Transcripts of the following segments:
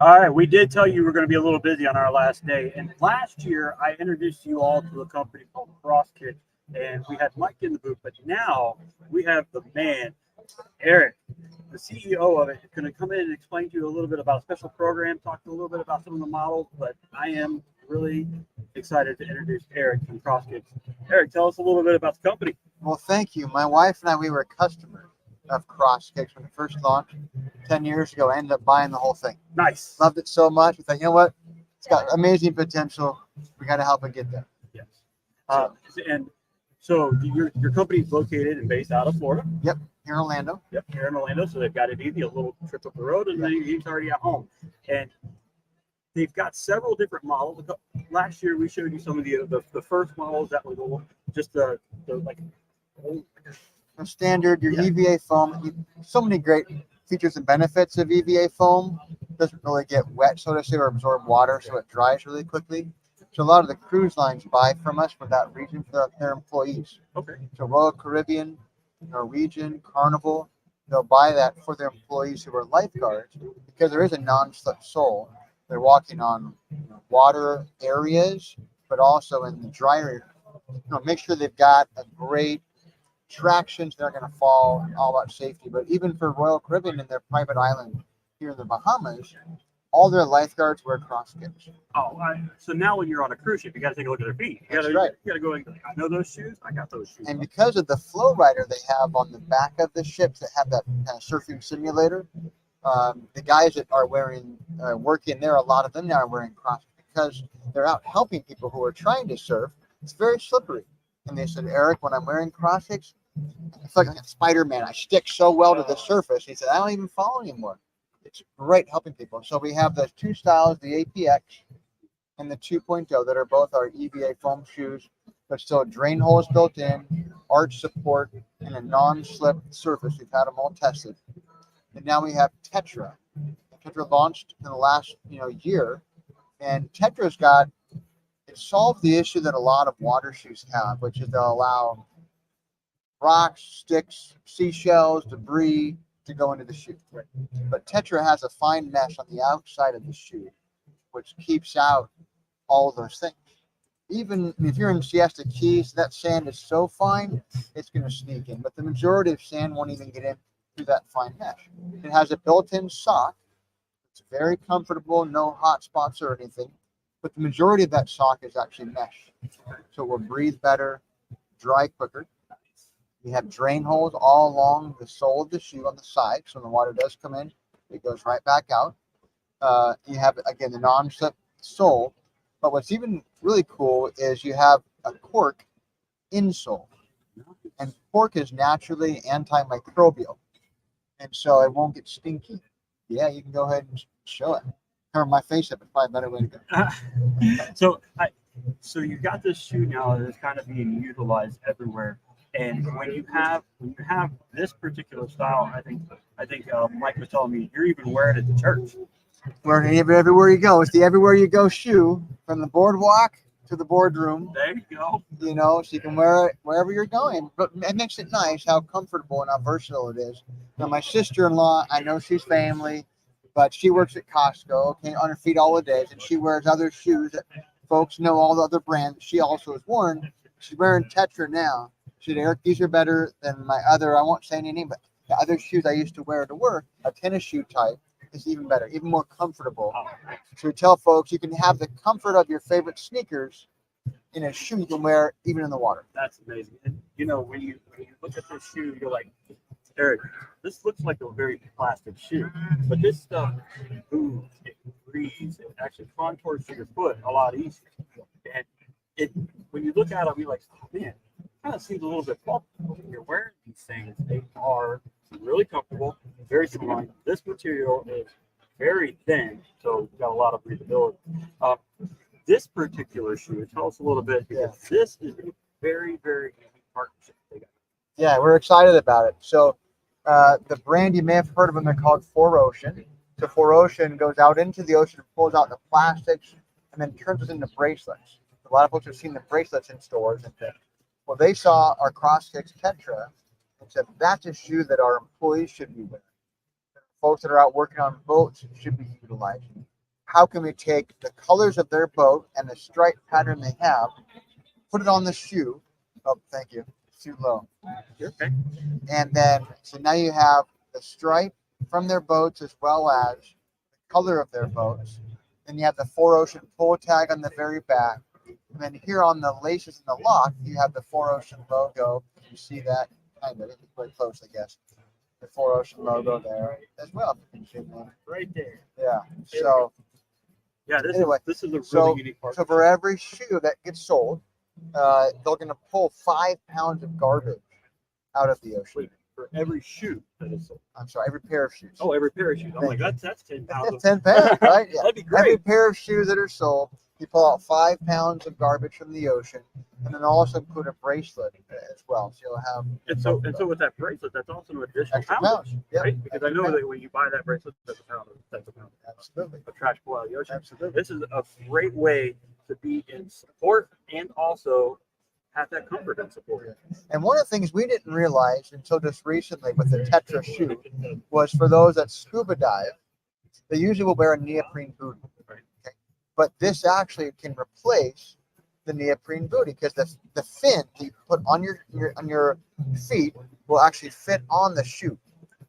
All right, we did tell you we're going to be a little busy on our last day. And last year, I introduced you all to a company called Crosskix, and we had Mike in the booth. But now we have the man, Eric, the CEO of it, is going to come in and explain to you a little bit about a special program, talk a little bit about some of the models. But I am really excited to introduce Eric from Crosskix. Eric, tell us a little bit about the company. Well, thank you. My wife and I, we were customers of Crosskix when it first launched 10 years ago. I ended up buying the whole thing. Nice. Loved it so much. We thought, you know what? It's got amazing potential. We got to help it get there. Yes. And so your company's located and based out of Florida. Yep, here in Orlando. Yep, here in Orlando. So they've got it easy, a little trip up the road, and then he's already at home. And they've got several different models. Last year we showed you some of the first models that were just the like standard, your EVA foam. So many great features and benefits of EVA foam. It doesn't really get wet, so to say, or absorb water, so it dries really quickly. So a lot of the cruise lines buy from us for that reason for their employees. Okay. So Royal Caribbean, Norwegian, Carnival, they'll buy that for their employees who are lifeguards because there is a non-slip sole. They're walking on water areas, but also in the drier. Make sure they've got a great traction so they're going to fall, all about safety. But even for Royal Caribbean and their private island here in the Bahamas, all their lifeguards wear Crosskix. Oh, so now when you're on a cruise ship, you got to take a look at their feet. That's right. You got to go and I know those shoes. I got those shoes. And because of the flow rider they have on the back of the ships that have that kind of surfing simulator, the guys that are working there, a lot of them now are wearing Crosskix because they're out helping people who are trying to surf. It's very slippery. And they said, Eric, when I'm wearing Crosskix, I feel like a Spider-Man. I stick so well to the surface. He said, I don't even fall anymore. It's great helping people. So we have the two styles, the APX and the 2.0, that are both our EVA foam shoes, but still drain holes built in, arch support, and a non-slip surface. We've had them all tested. And now we have Tetra. Tetra launched in the last year, and Tetra's it solved the issue that a lot of water shoes have, which is they'll allow rocks, sticks, seashells, debris to go into the shoe. But Tetra has a fine mesh on the outside of the shoe, which keeps out all of those things. Even if you're in Siesta Keys, that sand is so fine, it's going to sneak in. But the majority of sand won't even get in through that fine mesh. It has a built-in sock. It's very comfortable, no hot spots or anything. But the majority of that sock is actually mesh. So it will breathe better, dry quicker. We have drain holes all along the sole of the shoe on the side. So when the water does come in, it goes right back out. You have, again, the non-slip sole. But what's even really cool is you have a cork insole. And cork is naturally antimicrobial. And so it won't get stinky. Yeah, you can go ahead and show it. Cover my face up. It's probably a better way to go. So you've got this shoe now that is kind of being utilized everywhere. And when you have this particular style, I think Mike was telling me you're even wearing it to church. Wearing it everywhere you go. It's the everywhere you go shoe, from the boardwalk to the boardroom. There you go. So you can wear it wherever you're going. But it makes it nice how comfortable and how versatile it is. Now, my sister-in-law, I know she's family, but she works at Costco, on her feet all the days, and she wears other shoes that folks know, all the other brands she also has worn. She's wearing Tetra now. She said, Eric, these are better than my other, I won't say any name, but the other shoes I used to wear to work, a tennis shoe type, is even better, even more comfortable. So we tell folks you can have the comfort of your favorite sneakers in a shoe you can wear even in the water. That's amazing. And when you look at this shoe, you're like, Eric, this looks like a very plastic shoe, but this stuff moves, it breathes, it actually contours to your foot a lot easier. And when you look at them, you're like, oh man, it kind of seems a little bit bumpy. When you're wearing these things, they are really comfortable, very similar. This material is very thin, so you've got a lot of breathability. This particular shoe, tell us a little bit, because this is a very, very unique partnership they got. Yeah, we're excited about it. So the brand, you may have heard of them, they're called 4Ocean. So 4Ocean goes out into the ocean and pulls out the plastics and then turns it into bracelets. A lot of folks have seen the bracelets in stores and things. Well, they saw our Crosskix Tetra and said, that's a shoe that our employees should be wearing. Folks that are out working on boats should be utilizing. how can we take the colors of their boat and the stripe pattern they have, put it on the shoe. Oh, thank you. It's too low. Okay. And then, so now you have the stripe from their boats as well as the color of their boats. Then you have the 4Ocean pull tag on the very back. And then here on the laces and the lock, you have the 4Ocean logo. You see that? Kind of. It's very close, I guess. The 4Ocean logo there as well. Right there. Yeah. So, Yeah, this anyway, is a really so, unique part. so for every shoe that gets sold, they're going to pull 5 pounds of garbage out of the ocean. Wait, for every shoe that is sold. I'm sorry, every pair of shoes. Oh, every pair of shoes. I'm like, that's 10 pounds. That's 10 pounds, right? Yeah. That'd be great. Every pair of shoes that are sold, you pull out 5 pounds of garbage from the ocean, and then also include a bracelet as well. So you'll have. And so with that bracelet, that's also an additional Extra poundage, pounds. Yep. right? Because I know that when you buy that bracelet, that's a pound. Absolutely. Of trash pull out of the ocean. Absolutely. This is a great way to be in support and also have that comfort and support. And one of the things we didn't realize until just recently with the Tetra shoe was for those that scuba dive, they usually will wear a neoprene boot. Right. Okay? But this actually can replace the neoprene booty because the fin that you put on your feet will actually fit on the shoe.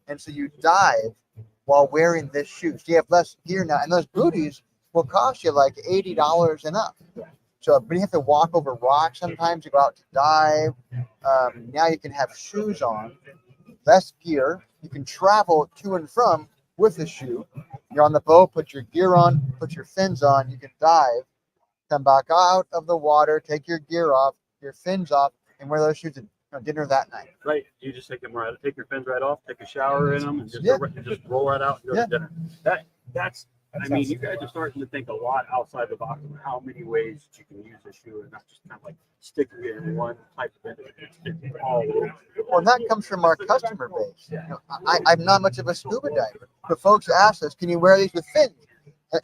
And so you dive while wearing this shoe. So you have less gear now. And those booties will cost you like $80 and up. So, but you have to walk over rocks sometimes. You go out to dive. Now you can have shoes on, less gear. You can travel to and from with the shoe. You're on the boat, put your gear on, put your fins on. You can dive, come back out of the water, take your gear off, your fins off, and wear those shoes to dinner that night. Right. You just take them right, take your fins right off, take a shower in them, and just, Yeah. just roll right out and go Yeah. to dinner. That's. I mean, you guys are starting to think a lot outside the box of how many ways you can use a shoe and not just kind of like sticking it in one type of thing. All over. Well, and that comes from our customer base. I'm not much of a scuba diver, but folks ask us, "Can you wear these with fins?"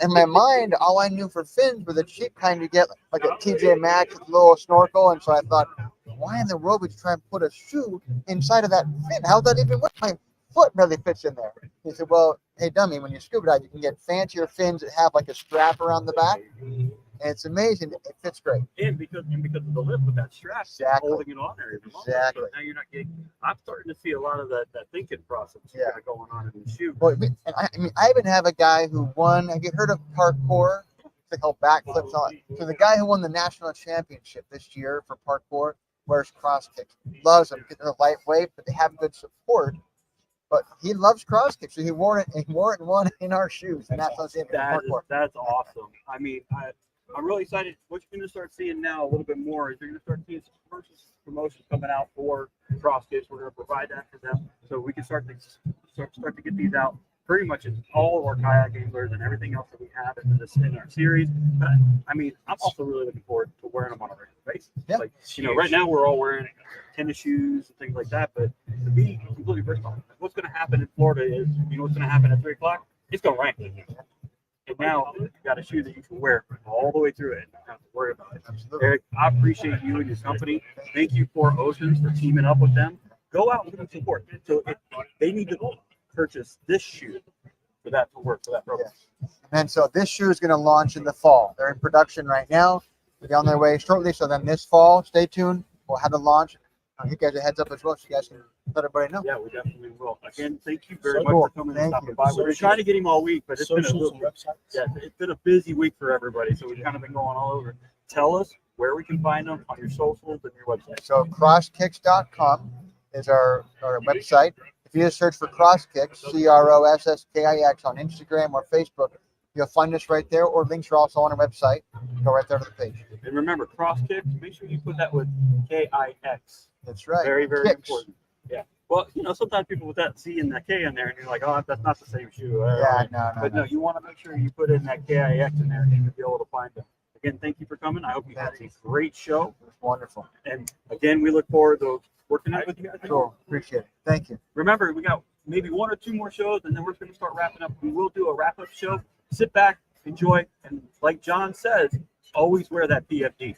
In my mind, all I knew for fins were the cheap kind you get, like a TJ Maxx with a little snorkel. And so I thought, why in the world would you try and put a shoe inside of that fin? How'd that even work? My foot barely fits in there. He said, well, hey, dummy, when you scuba dive, you can get fancier fins that have like a strap around the back. And it's amazing. It fits great. And because of the lip with that strap holding it on there. Exactly. So now you're not getting. I'm starting to see a lot of that thinking process kind of going on in the shoe. Well, and I even have a guy who won. Have you heard of parkour? It's like backflips on. So the guy who won the national championship this year for parkour wears Crosskix. Loves them because they're lightweight, but they have good support. But he loves Crosskix, so he wore it and won in our shoes. And that's That's awesome. I mean, I'm really excited. What you're going to start seeing now a little bit more is you're going to start seeing some promotions coming out for Crosskix. We're going to provide that for them so we can start to get these out pretty much in all of our kayak anglers and everything else that we have in our series. But I mean, I'm also really looking forward to wearing them on a regular basis. Yeah. Like, right now we're all wearing tennis shoes and things like that, but to be completely versatile, what's going to happen in Florida is, what's going to happen at 3 o'clock? It's going to rain. And now you got a shoe that you can wear all the way through it and not have to worry about it. Absolutely. Eric, I appreciate you and your company. Thank you for Oceans for teaming up with them. Go out and give them support. So they need to purchase this shoe for that to work for that program. Yeah. And so this shoe is going to launch in the fall. They're in production right now. They'll be on their way shortly. So then this fall, stay tuned. We'll have the launch. I'll give you guys a heads up as well so you guys can let everybody know. Yeah, we definitely will. Again, thank you very much for coming and stopping by. We've been trying to get him all week, but it's been a busy week for everybody. So we've kind of been going all over. Tell us where we can find them on your socials and your website. So crosskix.com is our website. If you just search for Crosskix, Crosskix on Instagram or Facebook, you'll find us right there, or links are also on our website. Go right there to the page. And remember, Crosskix, make sure you put that with Kix. That's right. Very, very Kix. important. Yeah. Well, sometimes people with that C and that K in there, and you're like, oh, that's not the same shoe. No, you want to make sure you put in that Kix in there, and you'll be able to find them. Again, thank you for coming. I hope you had a great show. It was wonderful. And again, we look forward to working out with you guys. Cool. Appreciate it. Thank you. Remember, we got maybe 1 or 2 more shows, and then we're going to start wrapping up. We will do a wrap-up show. Sit back, enjoy, and like John says, always wear that PFD.